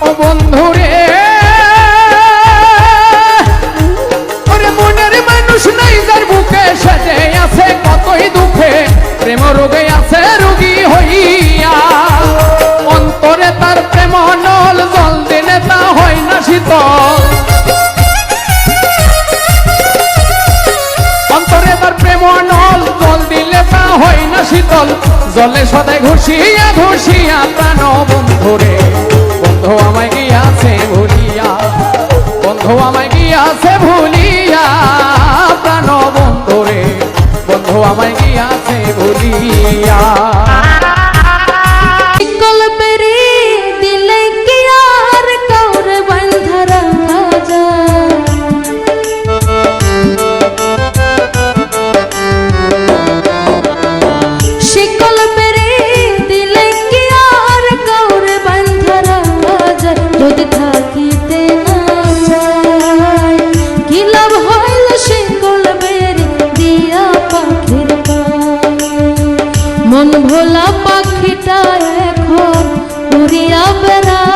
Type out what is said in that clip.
ও বন্ধুরে ওরে মনের মানুষ নাই যার বুকে সাজে আছে কতই দুঃখে প্রেম রোগে আছে রোগী হইয়া অন্তরে তার প্রেম নল জল দিলে তা হয় না শীতল অন্তরে তার প্রেম নল জল দিলে তা হয় না শীতল জলে সদাই ঘুষিয়া ঘুষিয়া প্রাণ বন্ধুরে বন্ধু আমায় গিয়াছে ভুলিয়া বন্ধু আমায় গিয়াছে ভুলিয়া প্রাণ বন্ধুরে বন্ধু আমায় গিয়াছে ভুলিয়া মন ভোলা পাখিটা এখন উড়িয়া বেড়া